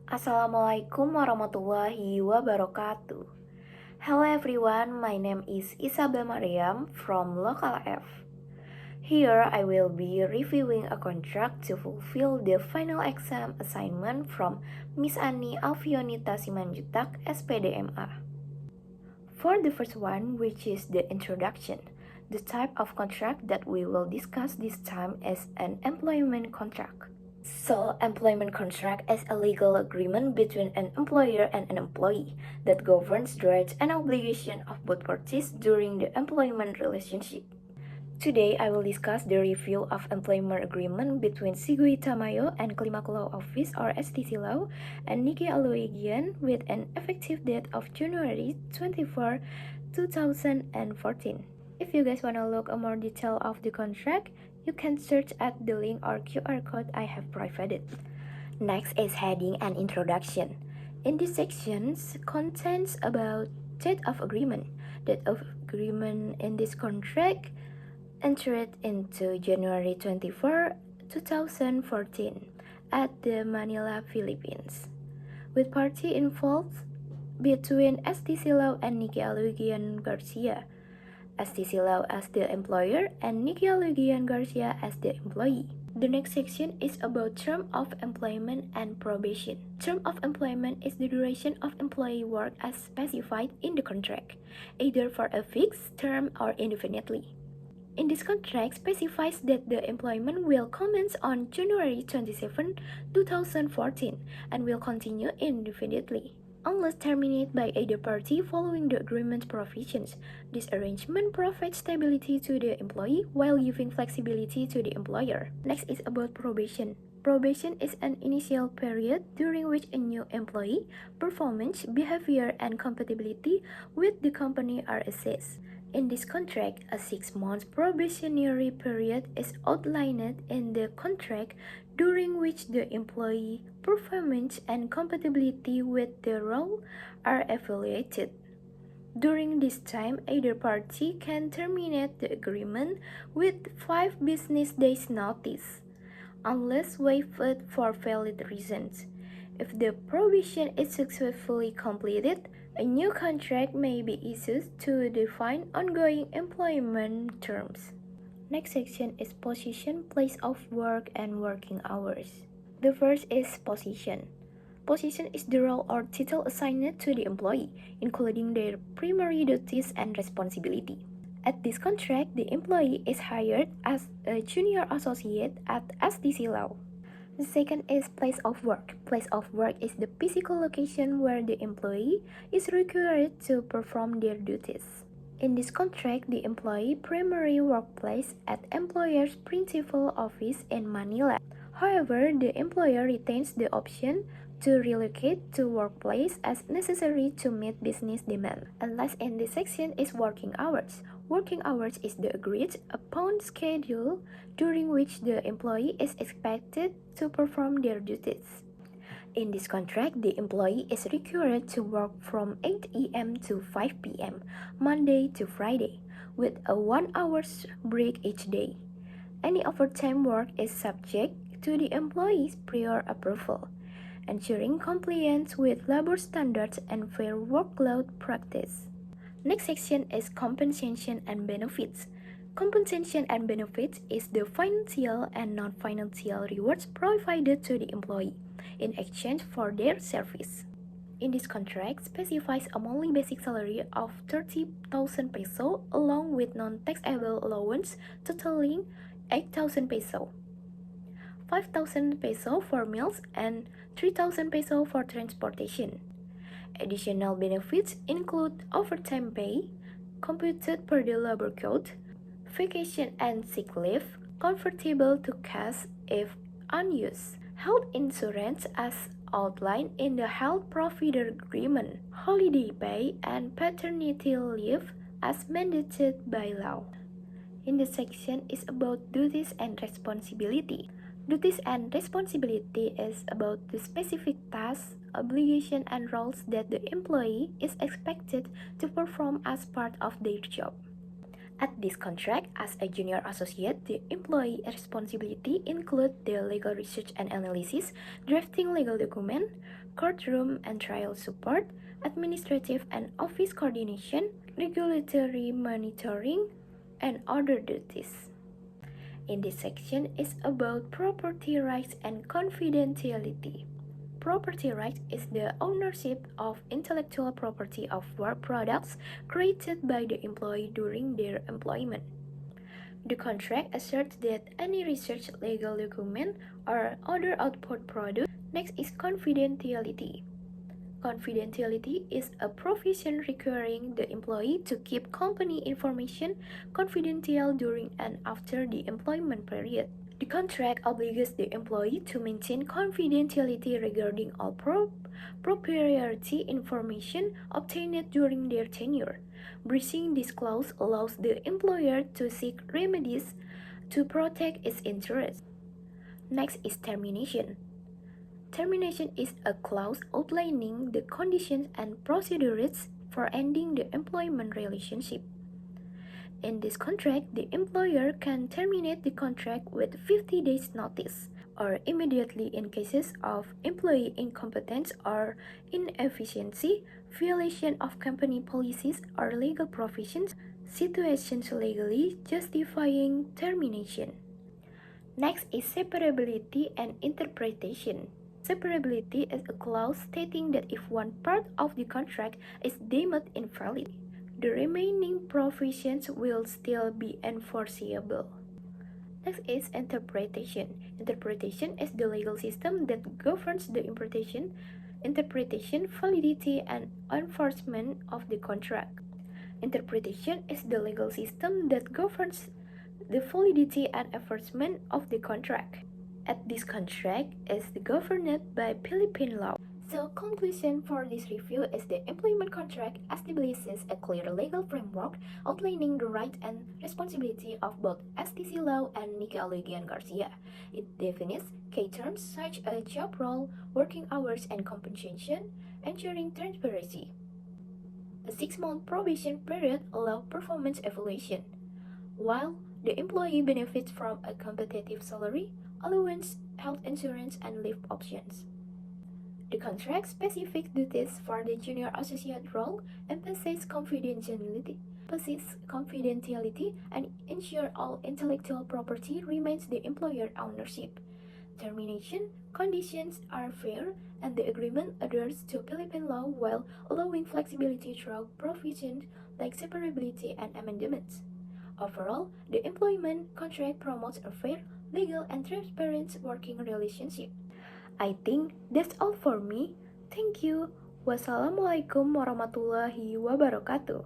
Assalamualaikum warahmatullahi wabarakatuh. Hello everyone, my name is Isabel Maryam from Local F. Here I will be reviewing a contract to fulfill the final exam assignment from Miss Anni Alvionita Simanjuntak.S.Pd. For the first one, which is the introduction, the type of contract that we will discuss this time is an employment contract. So, employment contract is a legal agreement between an employer and an employee that governs the rights and obligations of both parties during the employment relationship. Today, I will discuss the review of employment agreement between Sigui Tamayo and Klimak Law Office or STC Law and Niki Aluigian with an effective date of January 24, 2014. If you guys want to look at more detail of the contract, you can search at the link or QR code I have provided. Next is heading and introduction. In this section contains about date of agreement. Date of agreement in this contract entered into January 24, 2014 at the Manila, Philippines, with party involved between STC Law and Niki Aluigian Garcia. STC Law as the employer and Niki Aluigian Garcia as the employee. The next section is about term of employment and probation. Term of employment is the duration of employee work as specified in the contract, either for a fixed term or indefinitely. In this contract specifies that the employment will commence on January 27, 2014 and will continue indefinitely, unless terminated by either party following the agreement provisions. This arrangement provides stability to the employee while giving flexibility to the employer. Next is about probation. Probation is an initial period during which a new employee performance, behavior, and compatibility with the company are assessed. In this contract, a 6-month probationary period is outlined in the contract during which the employee performance and compatibility with the role are evaluated. During this time, either party can terminate the agreement with 5 business days notice, unless waived for valid reasons. If the probation is successfully completed, a new contract may be issued to define ongoing employment terms. Next section is position, place of work, and working hours. The first is position. Position is the role or title assigned to the employee, including their primary duties and responsibility. At this contract, the employee is hired as a junior associate at STC Law. The second is place of work. Place of work is the physical location where the employee is required to perform their duties. In this contract, the employee primary workplace at employer's principal office in Manila. However, the employer retains the option to relocate to workplace as necessary to meet business demand. And last in this section is working hours. Working hours is the agreed upon schedule during which the employee is expected to perform their duties. In this contract, the employee is required to work from 8 a.m. to 5 p.m., Monday to Friday, with a 1-hour break each day. Any overtime work is subject to the employee's prior approval, ensuring compliance with labor standards and fair workload practice. Next section is compensation and benefits. Compensation and benefits is the financial and non-financial rewards provided to the employee in exchange for their service. In this contract specifies a monthly basic salary of 30,000 peso along with non-taxable allowance totaling 8,000 peso, 5,000 peso for meals, and 3,000 peso for transportation. Additional benefits include overtime pay, computed per the labor code, vacation and sick leave, convertible to cash if unused, health insurance as outlined in the health provider agreement, holiday pay, and paternity leave as mandated by law. In this section is about duties and responsibility. Duties and responsibility is about the specific tasks, obligations, and roles that the employee is expected to perform as part of their job. At this contract, as a junior associate, the employee responsibility include the legal research and analysis, drafting legal document, courtroom and trial support, administrative and office coordination, regulatory monitoring, and other duties. In this section is about property rights and confidentiality. Property rights is the ownership of intellectual property of work products created by the employee during their employment. The contract asserts that any research, legal document, or other output product. Next is confidentiality. Confidentiality is a provision requiring the employee to keep company information confidential during and after the employment period. The contract obliges the employee to maintain confidentiality regarding all proprietary information obtained during their tenure. Breaching this clause allows the employer to seek remedies to protect its interests. Next is termination. Termination is a clause outlining the conditions and procedures for ending the employment relationship. In this contract, the employer can terminate the contract with 50 days notice or immediately in cases of employee incompetence or inefficiency, violation of company policies or legal provisions, situations legally justifying termination. Next is separability and interpretation. Separability is a clause stating that if one part of the contract is deemed invalid, the remaining provisions will still be enforceable. Next is interpretation. Interpretation is the legal system that governs the interpretation, validity, and enforcement of the contract. Interpretation is the legal system that governs the validity and enforcement of the contract. This contract is governed by Philippine law. So, conclusion for this review is the employment contract establishes a clear legal framework outlining the rights and responsibility of both STC law and Nickelodeon Garcia. It defines key terms such as job role, working hours, and compensation, ensuring transparency. A 6-month probation period allows performance evaluation, while the employee benefits from a competitive salary, allowance, health insurance, and leave options. The contract-specific duties for the junior associate role emphasize confidentiality and ensure all intellectual property remains the employer ownership. Termination conditions are fair and the agreement adheres to Philippine law while allowing flexibility through provisions like separability and amendments. Overall, the employment contract promotes a fair, legal, and transparent working relationship. I think that's all for me. Thank you. Wassalamualaikum warahmatullahi wabarakatuh.